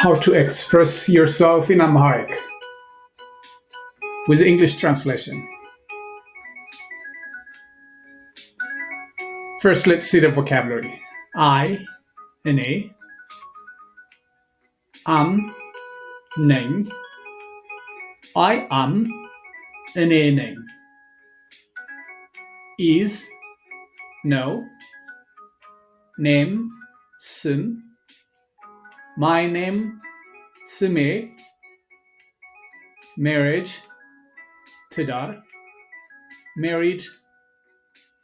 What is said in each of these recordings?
how to express yourself in Amharic with English translation. First, let's see the vocabulary. I, እኔ, am, ነኝ, I am, እኔ ነኝ, is, ነው, name, ስም, my name, ስሜ, marriage, ትዳር, married,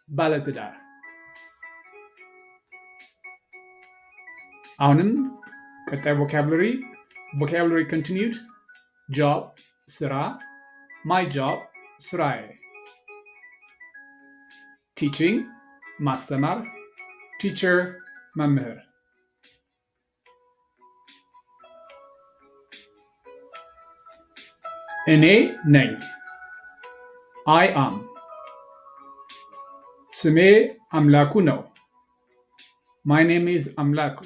ባለትዳር። አሁንም ቀጣይ vocabulary continued. job, ስራ, my job, ስራዬ። teaching, ማስተማር, teacher, መምህር። እኔ ነኝ I am። ስሜ አምላኩ ነው My name is አምላኩ።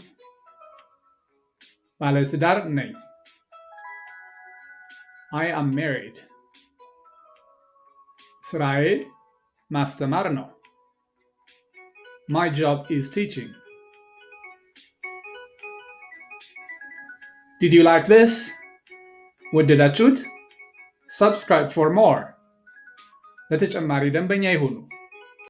ባለትዳር ነኝ I am married። ስራዬ ማስተማር ነው My job is teaching። Did you like this? ወደዳችሁት? Subscribe for more። ለተጨማሪ ደንበኛ ይሁኑ።